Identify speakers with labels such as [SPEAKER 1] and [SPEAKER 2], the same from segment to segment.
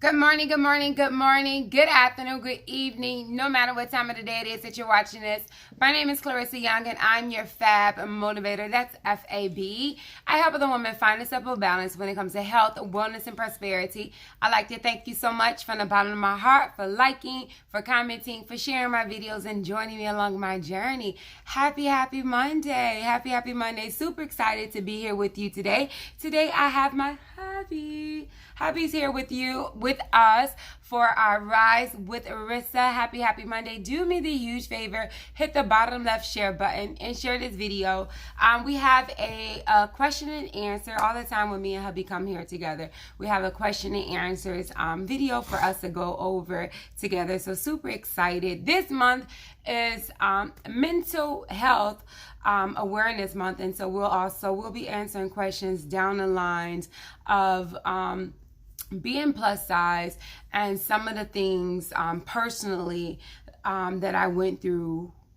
[SPEAKER 1] Good morning, good morning, good morning, good afternoon, good evening, no matter what time of the day it is that you're watching this. My name is Clarissa Young and I'm your Fab Motivator. That's F-A-B. I help other women find a simple balance when it comes to health, wellness, and prosperity. I'd like to thank you so much from the bottom of my heart for liking, for commenting, for sharing my videos, and joining me along my journey. Happy Monday. Happy Monday. Super excited to be here with you today. Today I have my hubby. Hubby's here with you, with us for our Rise with Rissa. Happy Monday. Do me the huge favor, hit the bottom left share button and share this video. We have a question and answer all the time when me and hubby come here together. We have a question and answers video for us to go over together. So super excited. This month is mental health awareness month, and so we'll be answering questions down the lines of being plus size and some of the things personally that I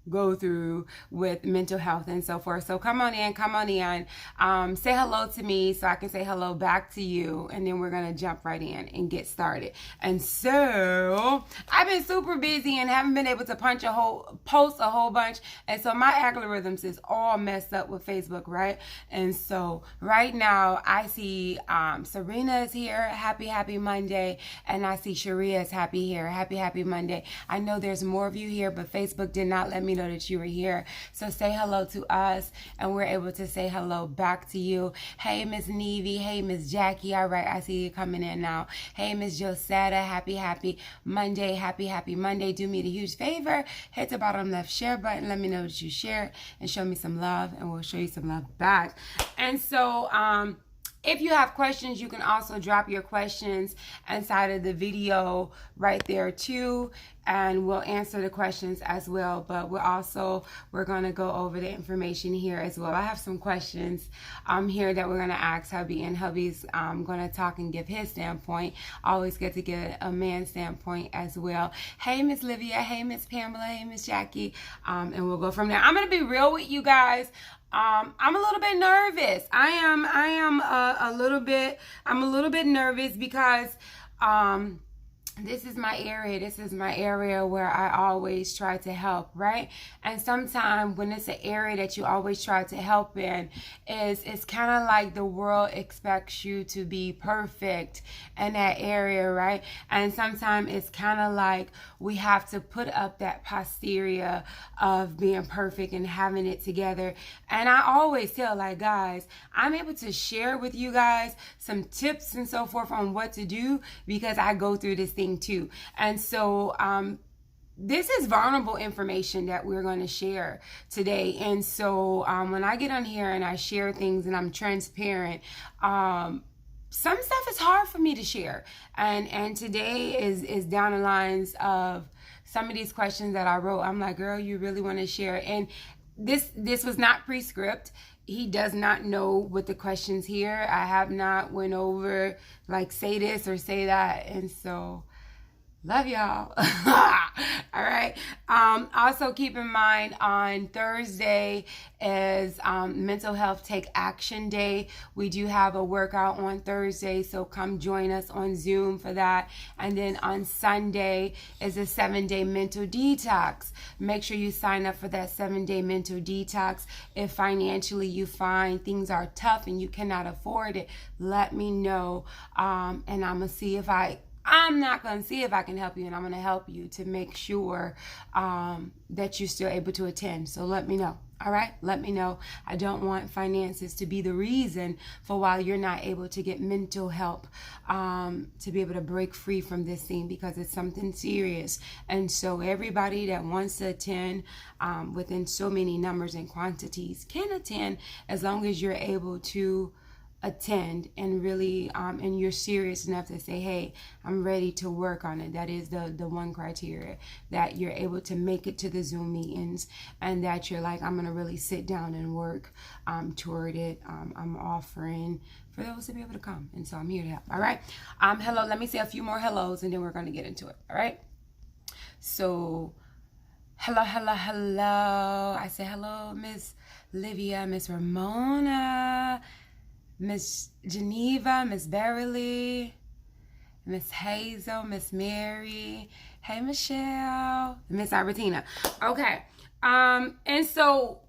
[SPEAKER 1] go through with mental health and so forth. So come on in, say hello to me so I can say hello back to you, and then we're gonna jump right in and get started. And so I've been super busy and haven't been able to post a whole bunch, and so my algorithms is all messed up with Facebook, right? And so right now I see Serena is here, happy Monday, and I see Sharia is happy here, happy Monday. I know there's more of you here, but Facebook did not let me know that you were here. So say hello to us and we're able to say hello back to you. Hey Miss Nevy, hey Miss Jackie, all right, I see you coming in now. Hey Miss Josetta, happy Monday, happy Monday. Do me the huge favor, hit the bottom left share button, let me know that you shared, and show me some love and we'll show you some love back. And so if you have questions, you can also drop your questions inside of the video right there too, and we'll answer the questions as well. But we're going to go over the information here as well. I have some questions here that we're going to ask hubby, and hubby's going to talk and give his standpoint. Always get to get a man's standpoint as well. Hey Miss Livia, hey Miss Pamela, hey Miss Jackie, and we'll go from there. I'm going to be real with you guys. I'm a little bit nervous. I'm a little bit nervous because this is my area. This is my area where I always try to help, right? And sometimes when it's an area that you always try to help in, it's kind of like the world expects you to be perfect in that area, right? And sometimes it's kind of like we have to put up that posterior of being perfect and having it together. And I always tell, like, guys, I'm able to share with you guys some tips and so forth on what to do because I go through this thing too. And so this is vulnerable information that we're going to share today. And so when I get on here and I share things and I'm transparent, some stuff is hard for me to share. And today is down the lines of some of these questions that I wrote. I'm like, girl, you really want to share? And this was not pre-script. He does not know what the questions here. I have not went over like say this or say that. And so love y'all. All right. Also keep in mind on Thursday is Mental Health Take Action Day. We do have a workout on Thursday, so come join us on Zoom for that. And then on Sunday is a 7-day mental detox. Make sure you sign up for that 7-day mental detox. If financially you find things are tough and you cannot afford it, let me know. And I'm going to see if I'm not going to see if I can help you, and I'm going to help you to make sure that you're still able to attend. So let me know. All right? Let me know. I don't want finances to be the reason for why you're not able to get mental help to be able to break free from this thing, because it's something serious. And so everybody that wants to attend within so many numbers and quantities can attend, as long as you're able to attend and really and you're serious enough to say, hey, I'm ready to work on it. That is the one criteria, that you're able to make it to the Zoom meetings and that you're like, I'm going to really sit down and work toward it. I'm offering for those to be able to come, and so I'm here to help. All right. Hello, let me say a few more hellos and then we're going to get into it. All right. So hello. I say hello, Miss Livia, Miss Ramona, Miss Geneva, Miss Beverly, Miss Hazel, Miss Mary, hey Michelle, Miss Albertina. Okay. And so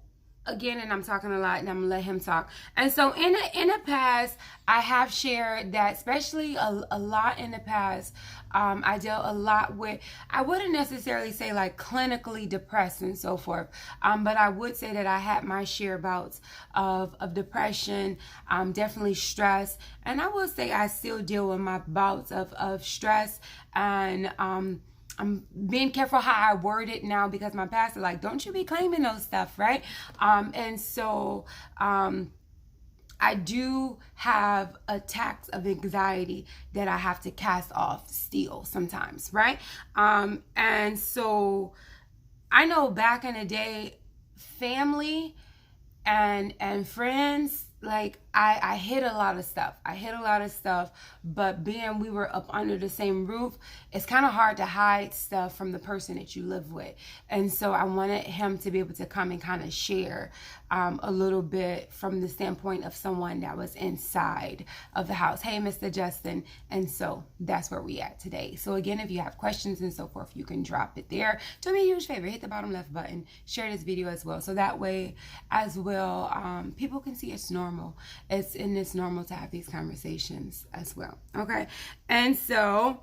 [SPEAKER 1] again, and I'm talking a lot and I'm gonna let him talk. And so in the past, I have shared that, especially a lot in the past, I dealt a lot with, I wouldn't necessarily say like clinically depressed and so forth, but I would say that I had my share bouts of depression, definitely stress, and I will say I still deal with my bouts of stress, and I'm being careful how I word it now, because my pastor like, don't you be claiming those stuff, right? And so I do have attacks of anxiety that I have to cast off still sometimes, right? And so I know back in the day, family and friends, like I hid a lot of stuff. But being we were up under the same roof, it's kind of hard to hide stuff from the person that you live with. And so I wanted him to be able to come and kind of share a little bit from the standpoint of someone that was inside of the house. Hey, Mr. Justin. And so that's where we at today. So again, if you have questions and so forth, you can drop it there. Do me a huge favor, hit the bottom left button, share this video as well. So that way as well, people can see it's normal. It's normal to have these conversations as well. Okay. And so,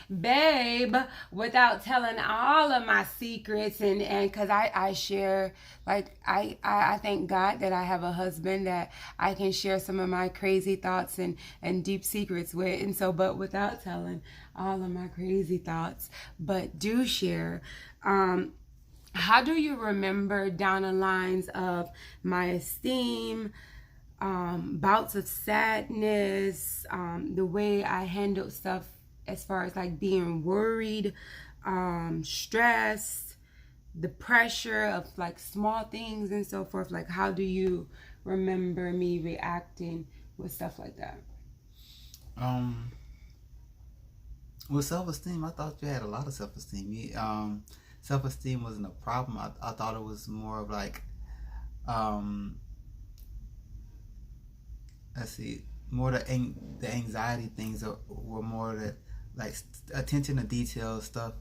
[SPEAKER 1] babe, without telling all of my secrets, and because I share, like I thank God that I have a husband that I can share some of my crazy thoughts and deep secrets with. And so, but without telling all of my crazy thoughts, but do share, how do you remember down the lines of my esteem, bouts of sadness, the way I handled stuff as far as like being worried, stressed, the pressure of like small things and so forth? Like, how do you remember me reacting with stuff like that?
[SPEAKER 2] With self-esteem, I thought you had a lot of self-esteem. Self-esteem wasn't a problem. I thought it was more of like, more the anxiety things were more that, like, attention to detail stuff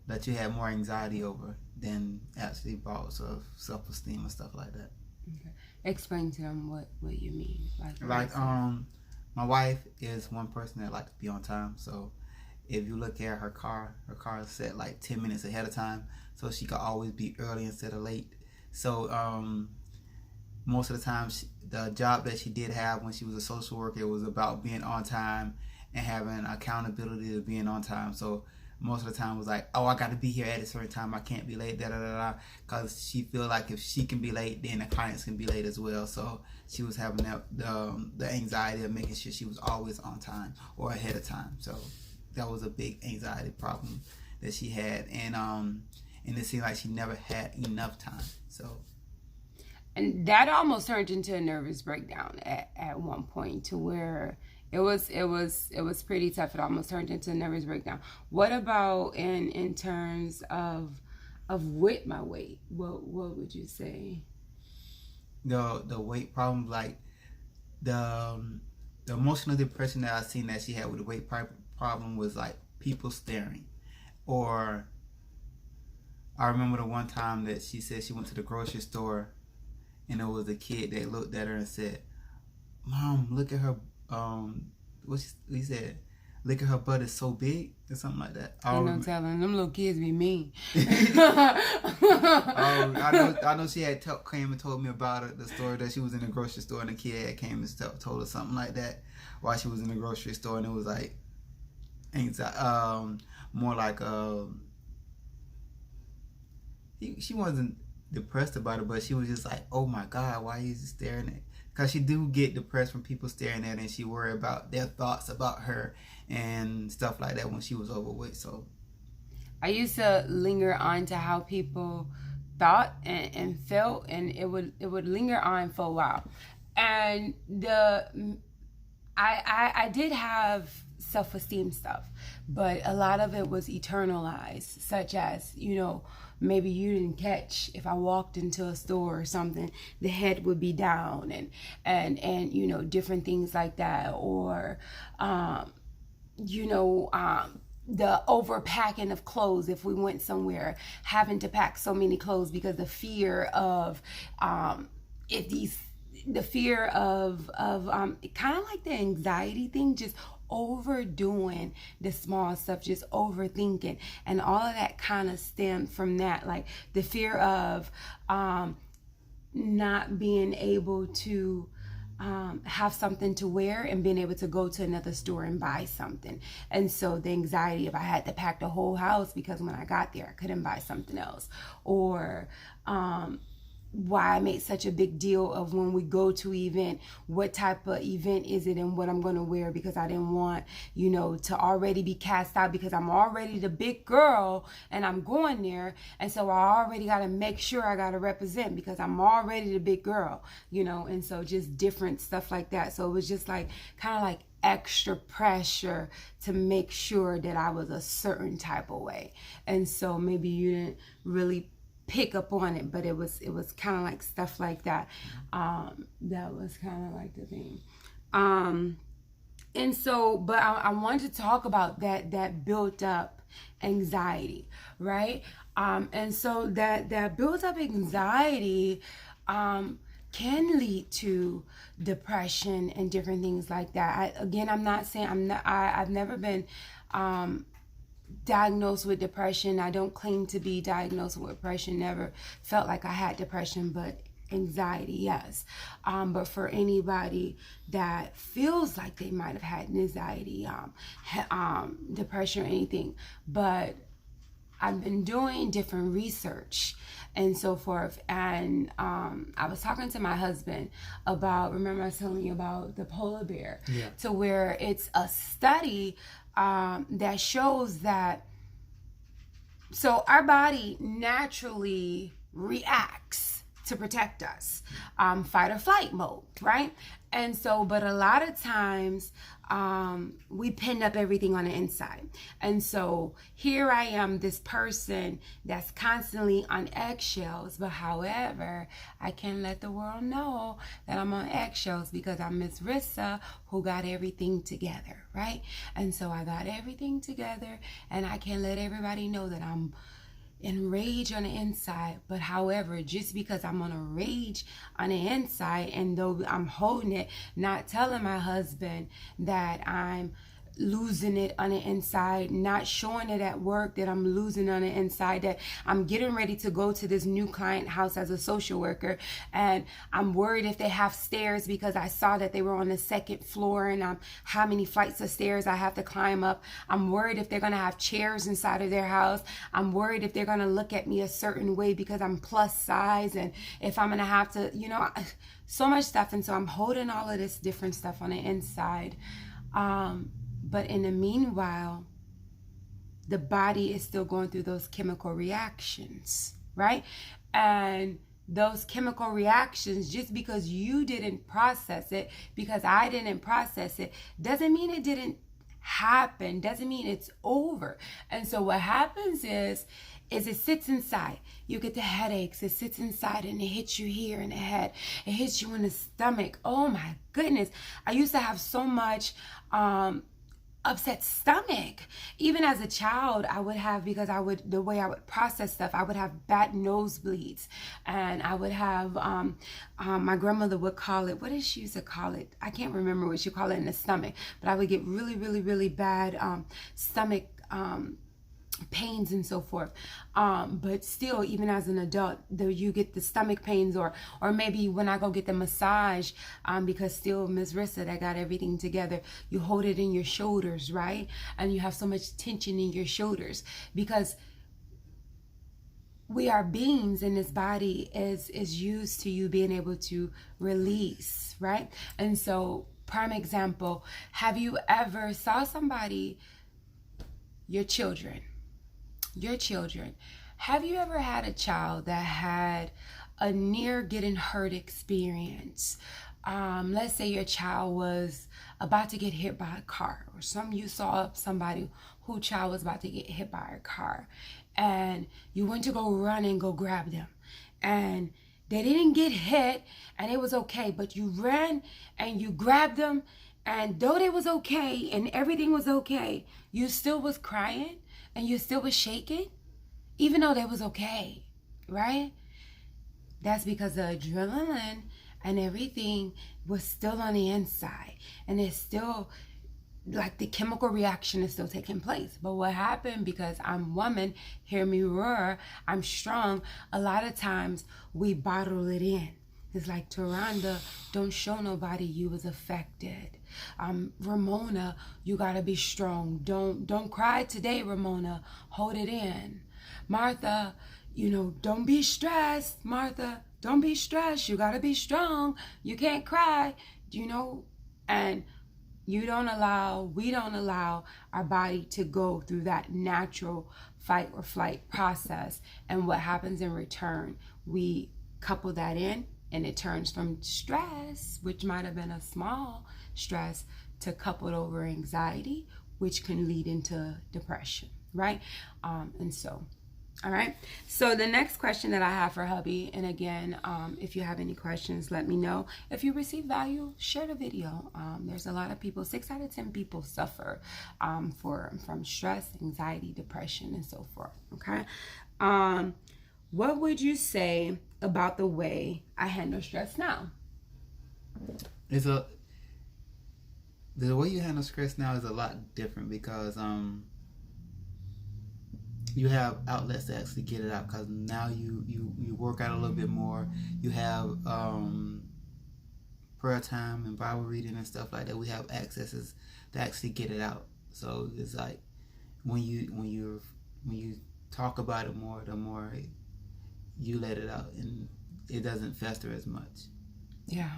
[SPEAKER 2] that you had more anxiety over than actually bouts of self-esteem and stuff like that.
[SPEAKER 1] Okay. Explain to them what you mean.
[SPEAKER 2] Like my wife is one person that likes to be on time. So if you look at her car is set like 10 minutes ahead of time, so she could always be early instead of late. So most of the time, the job that she did have when she was a social worker, it was about being on time and having accountability to being on time. So most of the time it was like, oh, I got to be here at a certain time. I can't be late, because she feel like if she can be late, then the clients can be late as well. So she was having that the anxiety of making sure she was always on time or ahead of time. So that was a big anxiety problem that she had, and it seemed like she never had enough time. So.
[SPEAKER 1] And that almost turned into a nervous breakdown at one point, to where it was pretty tough. It almost turned into a nervous breakdown. What about in terms of with my weight? What would you say?
[SPEAKER 2] The weight problem, like the emotional depression that I seen that she had with the weight problem was like people staring. Or I remember the one time that she said she went to the grocery store, and there was a kid that looked at her and said, "Mom, look at her." He said, "Look at her butt, is so big," or something like that.
[SPEAKER 1] Ain't no telling, them little kids be mean.
[SPEAKER 2] I know she had came and told me about it, the story that she was in the grocery store and the kid came and told her something like that while she was in the grocery store, and it was like anxiety, more like she wasn't depressed about it, but she was just like, oh my God, why are you staring at? Because she do get depressed from people staring at her, and she worry about their thoughts about her and stuff like that when she was overweight. So
[SPEAKER 1] I used to linger on to how people thought and felt, and it would linger on for a while. And I did have self-esteem stuff, but a lot of it was eternalized, such as, maybe you didn't catch, if I walked into a store or something, the head would be down, and different things like that. Or the overpacking of clothes. If we went somewhere, having to pack so many clothes because the fear of the fear of kind of like the anxiety thing, just overdoing the small stuff, just overthinking, and all of that kind of stemmed from that, like the fear of not being able to have something to wear and being able to go to another store and buy something. And so the anxiety if I had to pack the whole house because when I got there I couldn't buy something else, or why I made such a big deal of when we go to an event, what type of event is it and what I'm going to wear, because I didn't want, to already be cast out because I'm already the big girl and I'm going there. And so I already got to make sure I got to represent because I'm already the big girl, and so just different stuff like that. So it was just like kind of like extra pressure to make sure that I was a certain type of way. And so maybe you didn't really pick up on it, but it was kind of like stuff like that. That was kind of like the thing. And so, but I wanted to talk about that built up anxiety, right? And so that built up anxiety can lead to depression and different things like that. I'm not saying I've never been diagnosed with depression. I don't claim to be diagnosed with depression. Never felt like I had depression, but anxiety, yes. But for anybody that feels like they might have had anxiety, depression or anything, but I've been doing different research and so forth, and I was talking to my husband about, remember I was telling you about the polar bear, to where it's a study that shows that, so our body naturally reacts to protect us, fight or flight mode, right? And so, but a lot of times we pin up everything on the inside. And so here I am, this person that's constantly on eggshells, but however, I can't let the world know that I'm on eggshells because I'm Miss Rissa who got everything together, right? And so I got everything together and I can't let everybody know that I'm enraged on the inside. But however, just because I'm on a rage on the inside, and though I'm holding it, not telling my husband that I'm losing it on the inside, not showing it at work that I'm losing on the inside, that I'm getting ready to go to this new client house as a social worker and I'm worried if they have stairs because I saw that they were on the second floor and how many flights of stairs I have to climb up. I'm worried if they're going to have chairs inside of their house. I'm worried if they're going to look at me a certain way because I'm plus size, and if I'm going to have to, so much stuff. And so I'm holding all of this different stuff on the inside. But in the meanwhile, the body is still going through those chemical reactions, right? And those chemical reactions, just because you didn't process it, because I didn't process it, doesn't mean it didn't happen, doesn't mean it's over. And so what happens is it sits inside. You get the headaches, it sits inside and it hits you here in the head. It hits you in the stomach. Oh my goodness. I used to have so much upset stomach. Even as a child, I would have, because the way I would process stuff, I would have bad nosebleeds, and I would have, my grandmother would call it, what did she used to call it? I can't remember what she called it in the stomach, but I would get really, really, really bad stomach pains and so forth. But still, even as an adult, you get the stomach pains, or maybe when I go get the massage, because still Miss Rissa that got everything together, you hold it in your shoulders, right? And you have so much tension in your shoulders because we are beings, and this body is used to you being able to release, right? And so, prime example, have you ever saw somebody, your children, have you ever had a child that had a near getting hurt experience? Let's say your child was about to get hit by a car, or you saw somebody whose child was about to get hit by a car, and you went to go run and go grab them, and they didn't get hit and it was okay, but you ran and you grabbed them And though they was okay and everything was okay, you still was crying and you still was shaking, even though they was okay, right? That's because the adrenaline and everything was still on the inside. And it's still, like, the chemical reaction is still taking place. But what happened, because I'm woman, hear me roar, I'm strong, a lot of times we bottle it in. It's like, Taronda, don't show nobody you was affected. Ramona, you gotta be strong. Don't cry today, Ramona. Hold it in. Martha, don't be stressed. Martha, don't be stressed. You gotta be strong. You can't cry. And we don't allow our body to go through that natural fight or flight process. And what happens in return, we couple that in, and it turns from stress, which might have been a small stress, to coupled over anxiety, which can lead into depression, right? All right. So the next question that I have for hubby, and again, if you have any questions, let me know. If you receive value, share the video. There's a lot of people, 6 out of 10 people suffer from stress, anxiety, depression, and so forth. Okay. What would you say about the way I handle stress now?
[SPEAKER 2] The way you handle stress now is a lot different, because you have outlets to actually get it out, because now you work out a little bit more. You have prayer time and Bible reading and stuff like that. We have accesses to actually get it out. So it's like when you talk about it more, the more you let it out, and it doesn't fester as much.
[SPEAKER 1] Yeah.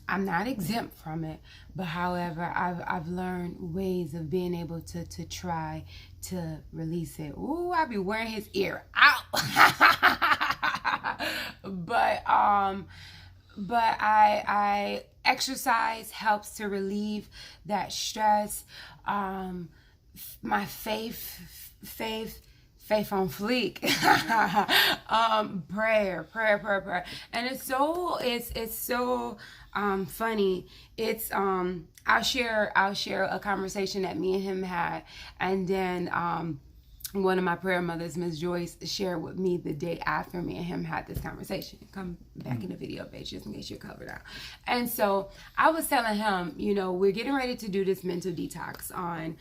[SPEAKER 1] I'm not exempt from it, but however, I've learned ways of being able to try to release it. Ooh, I be wearing his ear out. But I exercise helps to relieve that stress. My faith on fleek. prayer. And it's so funny. It's I'll share a conversation that me and him had, and then one of my prayer mothers, Miss Joyce, shared with me the day after me and him had this conversation. Come back in the video page just in case you're covered out. And so I was telling him, we're getting ready to do this mental detox on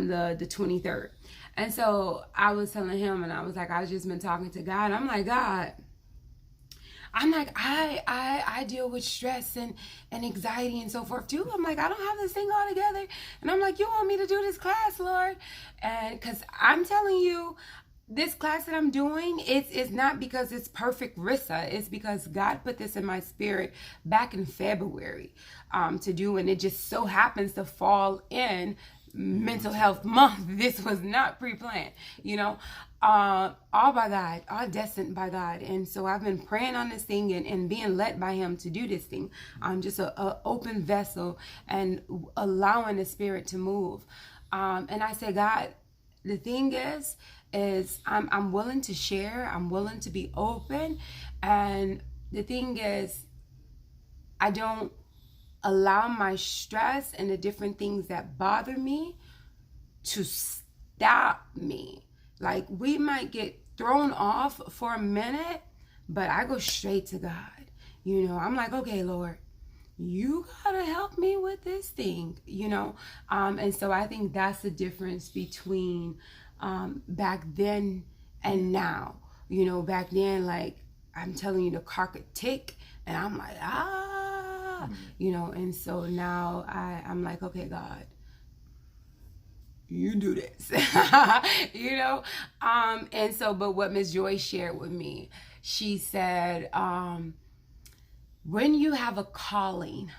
[SPEAKER 1] the 23rd. And so I was telling him, and I was like, I've just been talking to God. I'm like, God, I deal with stress and anxiety and so forth too. I'm like, I don't have this thing all together. And I'm like, you want me to do this class, Lord? And because I'm telling you, this class that I'm doing, it's not because it's perfect Rissa. It's because God put this in my spirit back in February to do. And it just so happens to fall in mental health month. This was not pre-planned, all by God, all destined by God. And so I've been praying on this thing and being led by him to do this thing. I'm just a open vessel and allowing the spirit to move. And I say, God, the thing is I'm willing to share. I'm willing to be open. And the thing is, I don't allow my stress and the different things that bother me to stop me. Like, we might get thrown off for a minute, but I go straight to God. I'm like, okay, Lord, you gotta help me with this thing, and so I think that's the difference between back then and now. Back then, like, I'm telling you, the car could tick and I'm like, and so now I'm like, okay, God, you do this. And so, but what Miss Joy shared with me, she said, when you have a calling,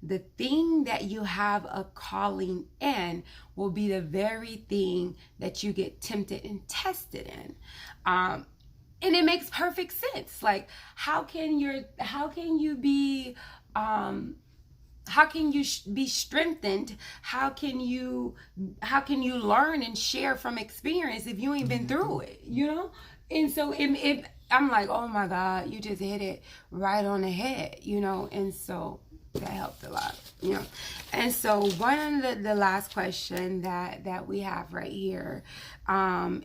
[SPEAKER 1] the thing that you have a calling in will be the very thing that you get tempted and tested in. And it makes perfect sense. Like, how can you be strengthened? How can you learn and share from experience if you ain't been through it, And so I'm like, oh my God, you just hit it right on the head, And so that helped a lot, you know. And so one of the last question that we have right here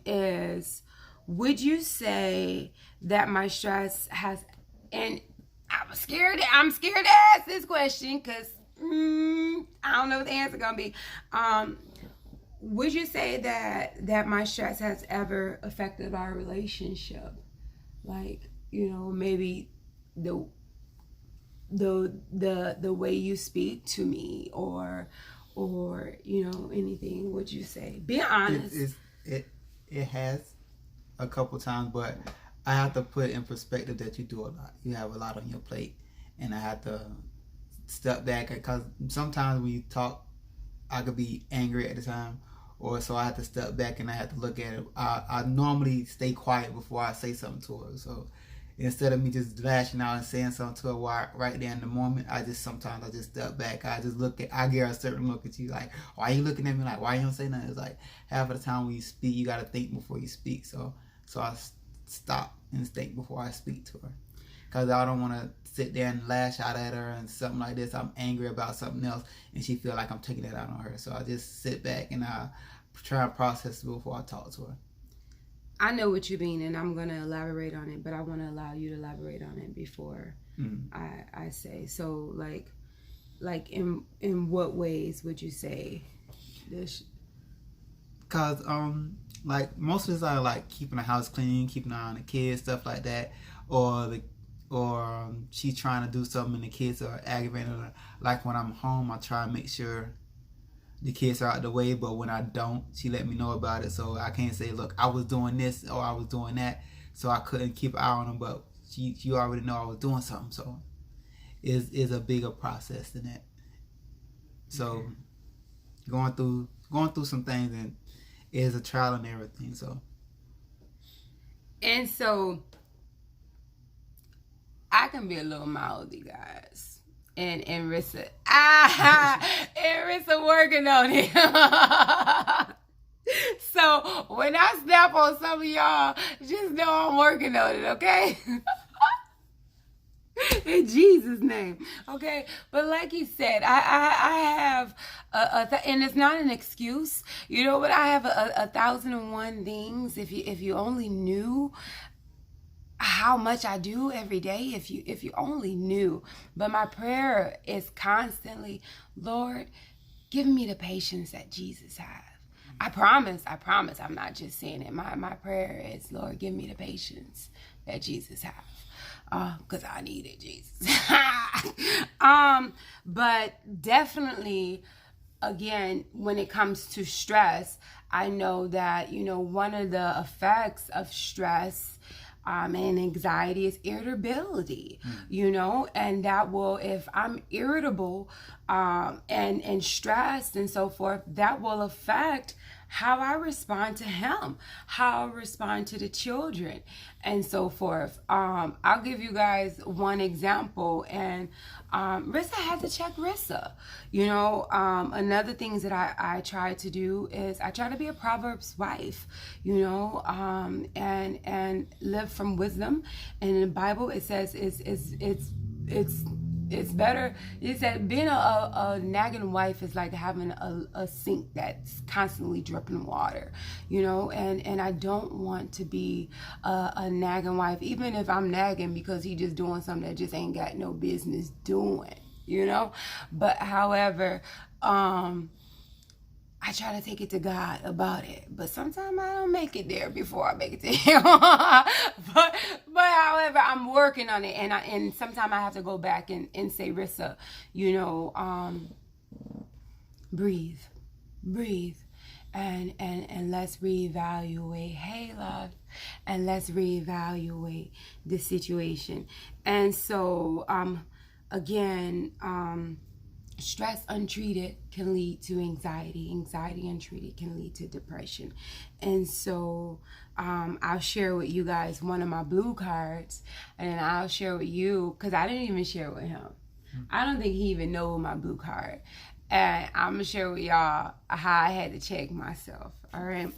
[SPEAKER 1] is, would you say that my stress has, and I'm scared to ask this question because I don't know what the answer gonna be. Would you say that my stress has ever affected our relationship? Like, you know, maybe the way you speak to me, or you know, anything. Would you say? Be honest.
[SPEAKER 2] It has a couple times, but I have to put in perspective that you do a lot. You have a lot on your plate, and I have to step back, because sometimes when you talk, I could be angry at the time, or so I have to step back and I have to look at it. I normally stay quiet before I say something to her. So instead of me just lashing out and saying something to her right there in the moment, sometimes I just step back. I just I get a certain look at you, like, why are you looking at me like, why you don't say nothing? It's like half of the time when you speak, you got to think before you speak. So I stop and think before I speak to her, because I don't want to sit there and lash out at her and something like this. I'm angry about something else and she feel like I'm taking that out on her. So I just sit back and I try and process it before I talk to her.
[SPEAKER 1] I know what you mean, and I'm going to elaborate on it, but I want to allow you to elaborate on it before I say. So like in what ways would you say this?
[SPEAKER 2] Because like most of the time, like keeping the house clean, keeping an eye on the kids, stuff like that, or she's trying to do something and the kids are aggravating her. Like when I'm home, I try and make sure the kids are out the way, but when I don't, she let me know about it. So I can't say, look, I was doing this or I was doing that, so I couldn't keep an eye on them, but you already know I was doing something. So it's a bigger process than that. So going through some things, and it's a trial and everything. So
[SPEAKER 1] I can be a little mouthy, guys. And Rissa, and Rissa working on it. So when I snap on some of y'all, just know I'm working on it, okay? In Jesus' name, okay? But like he said, I have and it's not an excuse. You know what? I have 1,001 things. If you only knew how much I do every day, if you only knew. But my prayer is constantly, Lord, give me the patience that Jesus has. I promise, I'm not just saying it. My prayer is, Lord, give me the patience that Jesus has. Because I need it, Jesus. But definitely, again, when it comes to stress, I know that, you know, one of the effects of stress and anxiety is irritability, you know, and that will, if I'm irritable and stressed and so forth, that will affect how I respond to him, how I respond to the children, and so forth. I'll give you guys one example, and Rissa had to check Rissa. You know, another things that I try to do is I try to be a Proverbs wife, you know, and live from wisdom. And in the Bible, it says it's better. It said being a nagging wife is like having a sink that's constantly dripping water, you know, and I don't want to be a nagging wife, even if I'm nagging because he just doing something that just ain't got no business doing, you know. But however, I try to take it to God about it, but sometimes I don't make it there before I make it to him. but however, I'm working on it, and sometimes I have to go back and say, Rissa, you know, breathe, and let's reevaluate. Hey, love, and let's reevaluate the situation. And so, again, stress untreated can lead to anxiety. Anxiety untreated can lead to depression. And so I'll share with you guys one of my blue cards, and I'll share with you, because I didn't even share with him. I don't think he even knows my blue card. And I'm going to share with y'all how I had to check myself. All right?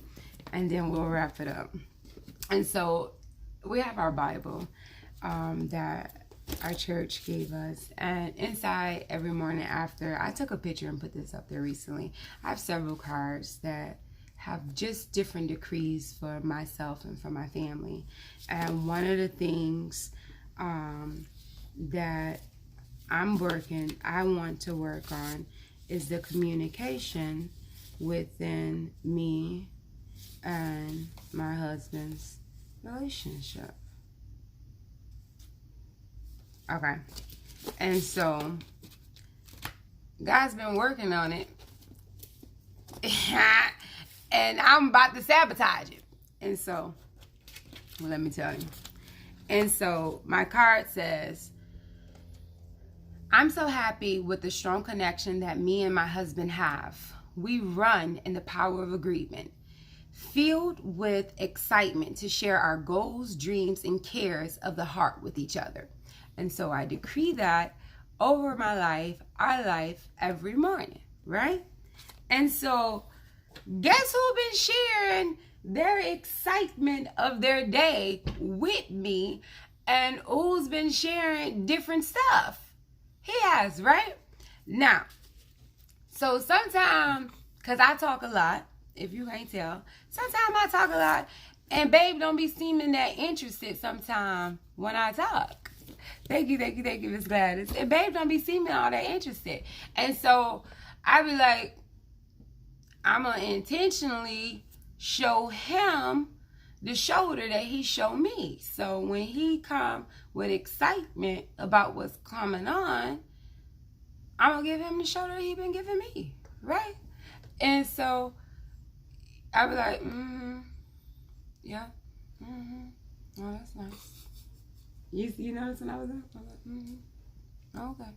[SPEAKER 1] And then we'll wrap it up. And so we have our Bible that our church gave us. And inside every morning after, I took a picture and put this up there recently. I have several cards that have just different decrees for myself and for my family. And one of the things that I want to work on is the communication within me and my husband's relationship. Okay. And so God's been working on it. And I'm about to sabotage it. And so, well, let me tell you. And so my card says, I'm so happy with the strong connection that me and my husband have. We run in the power of agreement, filled with excitement to share our goals, dreams, and cares of the heart with each other. And so I decree that over my life, our life, every morning, right? And so guess who's been sharing their excitement of their day with me, and who's been sharing different stuff? He has, right? Now, so sometimes, because I talk a lot, if you can't tell, sometimes I talk a lot, and babe don't be seeming that interested sometimes when I talk. Thank you, Miss Gladys. And babe don't be seeming all that interested. And so I be like, I'm going to intentionally show him the shoulder that he showed me. So when he come with excitement about what's coming on, I'm going to give him the shoulder he been giving me, right? And so I be like, yeah, oh, that's nice. You notice when I was up? I was like, okay.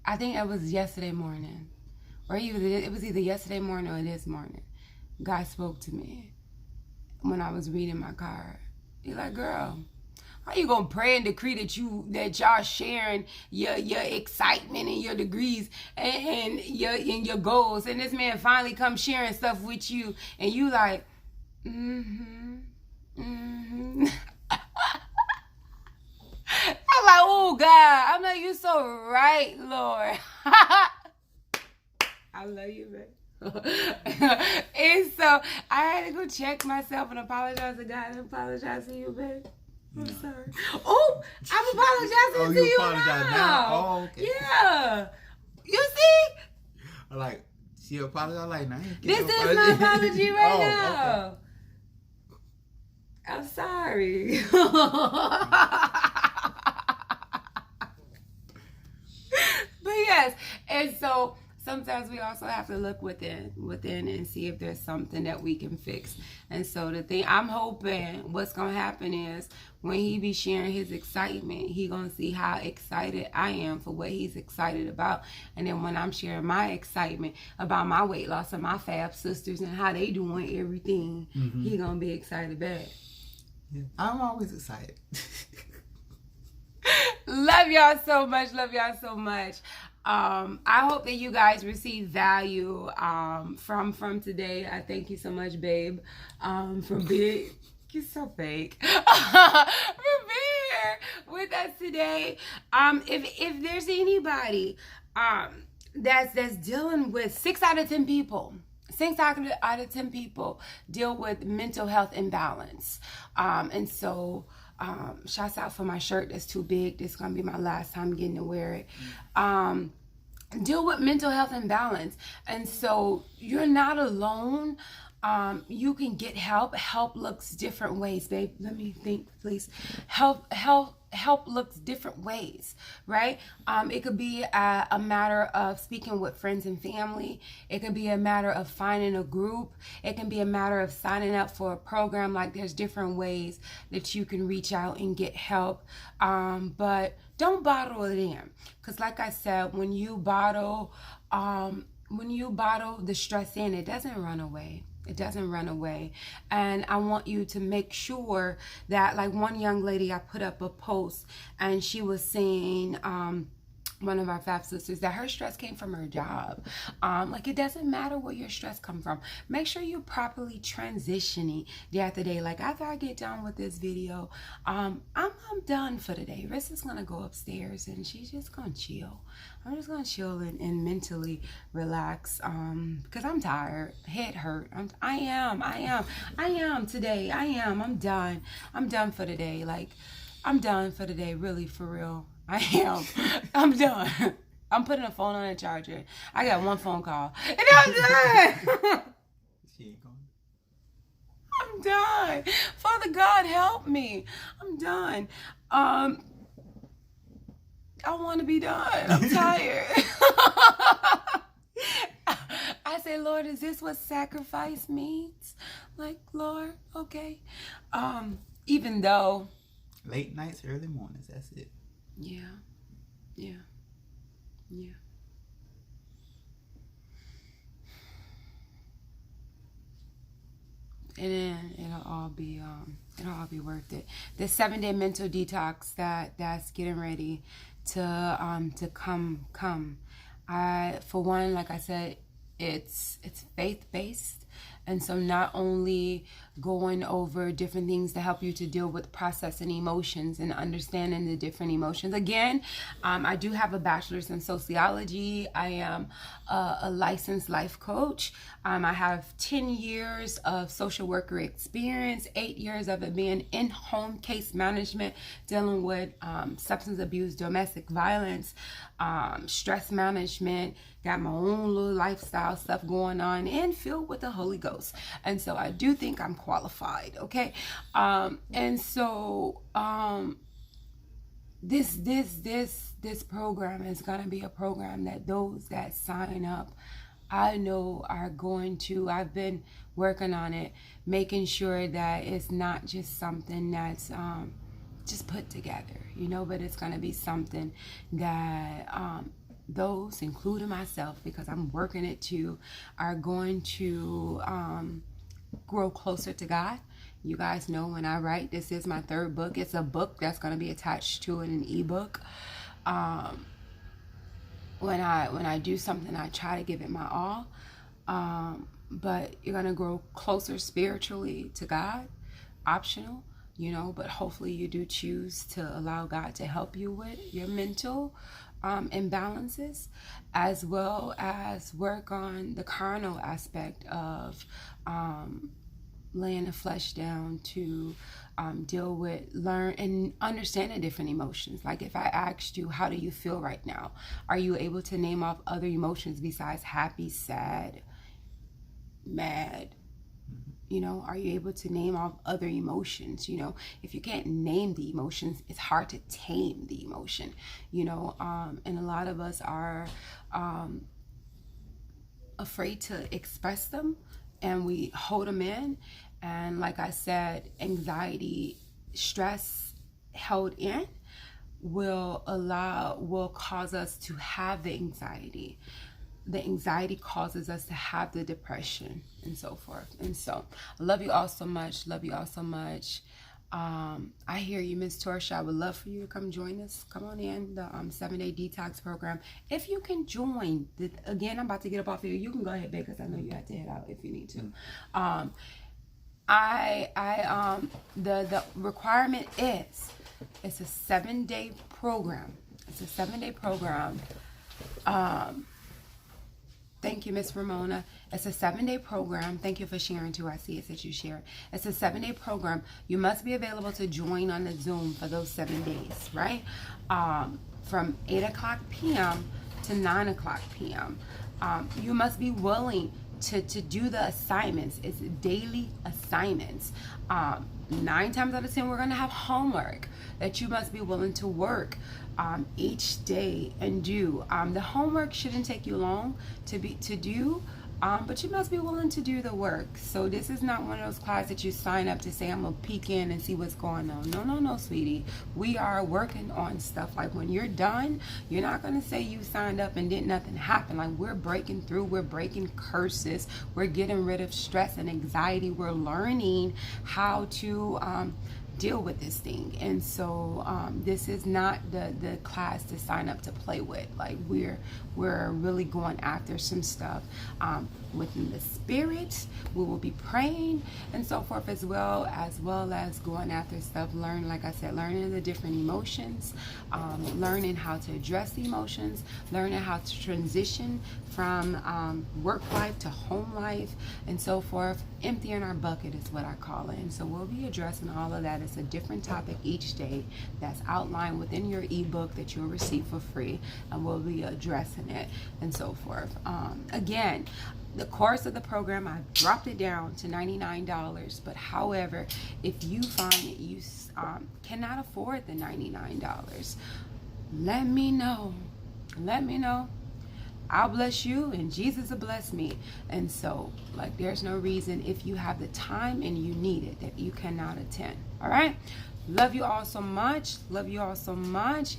[SPEAKER 1] I think it was yesterday morning. Or it was either yesterday morning or this morning. God spoke to me when I was reading my card. He's like, girl, how you gonna pray and decree that y'all sharing your excitement and your degrees and your goals, and this man finally comes sharing stuff with you, and you like, I'm like, oh God. I'm like, you so right, Lord. I love you, man. And so I had to go check myself and apologize to God and apologize to you, babe. I'm sorry. Oh, I'm apologizing to you
[SPEAKER 2] apologize now. Oh, okay.
[SPEAKER 1] Yeah. You see?
[SPEAKER 2] Like, she apologized like now.
[SPEAKER 1] This is my apology right now.
[SPEAKER 2] Okay.
[SPEAKER 1] I'm sorry. But yes, and so sometimes we also have to look within and see if there's something that we can fix. And so the thing I'm hoping what's gonna happen is when he be sharing his excitement, he gonna see how excited I am for what he's excited about. And then when I'm sharing my excitement about my weight loss and my fab sisters and how they doing everything, he gonna be excited back.
[SPEAKER 2] Yeah. I'm always excited.
[SPEAKER 1] Love y'all so much. I hope that you guys receive value from today. I thank you so much, babe, for being you're so fake. For being here with us today. If there's anybody that's dealing with 6 out of 10 people. 6 out of 10 people deal with mental health imbalance. And so shouts out for my shirt that's too big. This is going to be my last time getting to wear it. Deal with mental health imbalance. And so you're not alone. You can get help. Help looks different ways, babe. Let me think, please. Help looks different ways, right? It could be a matter of speaking with friends and family. It could be a matter of finding a group. It can be a matter of signing up for a program. Like, there's different ways that you can reach out and get help. But don't bottle it in, because like I said, when you bottle the stress in, it doesn't run away. It doesn't run away. And I want you to make sure that, like one young lady, I put up a post and she was saying, one of our Fab sisters, that her stress came from her job. Like, it doesn't matter where your stress come from. Make sure you're properly transitioning day after day. Like, after I get done with this video, I'm done for the day. Rissa's gonna go upstairs and she's just gonna chill. I'm just gonna chill and mentally relax, because I'm tired. Head hurt. I am today. I'm done. I'm done for the day. Like, I'm done for the day, really, for real. I am. I'm done. I'm putting a phone on a charger. I got one phone call. And I'm done.
[SPEAKER 2] She ain't going.
[SPEAKER 1] I'm done. Father God, help me. I'm done. I want to be done. I'm tired. I say, Lord, is this what sacrifice means? Like, Lord, okay. Even though...
[SPEAKER 2] Late nights, early mornings, that's it.
[SPEAKER 1] Yeah. And then it'll all be worth it. The 7-day mental detox that's getting ready to come. For one, like I said, it's faith-based. And so not only going over different things to help you to deal with processing emotions and understanding the different emotions. Again, I do have a bachelor's in sociology. I am a licensed life coach. I have 10 years of social worker experience, 8 years of it being in-home case management, dealing with substance abuse, domestic violence, stress management, got my own little lifestyle stuff going on, and filled with the Holy Ghost. And so I do think I'm qualified, okay? And so this program is going to be a program that those that sign up, I know are going to. I've been working on it, making sure that it's not just something that's just put together, you know, but it's going to be something that those, including myself, because I'm working it too, are going to grow closer to God. You guys know when I write, this is my 3rd book. It's a book that's going to be attached to an ebook. When I do something, I try to give it my all. But you're going to grow closer spiritually to God. Optional, you know, but hopefully you do choose to allow God to help you with your mental imbalances, as well as work on the carnal aspect of laying the flesh down to deal with, learn, and understand the different emotions. Like, if I asked you, how do you feel right now? Are you able to name off other emotions besides happy, sad, mad? You know, are you able to name off other emotions? You know, if you can't name the emotions, it's hard to tame the emotion, you know, and a lot of us are afraid to express them, and we hold them in. And like I said, anxiety, stress held in will cause us to have the anxiety. The anxiety causes us to have the depression and so forth. And so I love you all so much. I hear you, Miss Torsha. I would love for you to come join us. Come on in, the 7-day detox program. If you can join, again, I'm about to get up off here. You can go ahead, babe, because I know you have to head out if you need to. The requirement is, it's a 7-day program. It's a 7-day program. Thank you, Miss Ramona. It's a 7-day program. Thank you for sharing too. I see it that you share. It's a 7-day program. You must be available to join on the Zoom for those 7 days, right? From 8:00 p.m. to 9:00 p.m. You must be willing to do the assignments. It's daily assignments. 9 times out of 10, we're going to have homework that you must be willing to work each day and do. The homework shouldn't take you long to do, but you must be willing to do the work. So this is not one of those classes that you sign up to say, I'm gonna peek in and see what's going on. No, sweetie. We are working on stuff. Like, when you're done, you're not gonna say you signed up and didn't nothing happen. Like, we're breaking through, we're breaking curses, we're getting rid of stress and anxiety. We're learning how to deal with this thing. And so this is not the class to sign up to play with. Like we're really going after some stuff within the spirit. We will be praying and so forth, as well as going after stuff. Like I said, learning the different emotions, learning how to address the emotions, learning how to transition from work life to home life and so forth. Emptying our bucket is what I call it. And so we'll be addressing all of that. It's a different topic each day that's outlined within your ebook that you'll receive for free, and we'll be addressing it and so forth. Again, the course of the program, I dropped it down to $99, but however, if you find that you cannot afford the $99, let me know. I'll bless you and Jesus will bless me. And so, like, there's no reason, if you have the time and you need it, that you cannot attend. All right? Love you all so much.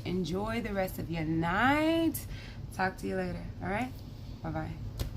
[SPEAKER 1] Enjoy the rest of your night. Talk to you later. All right? Bye-bye.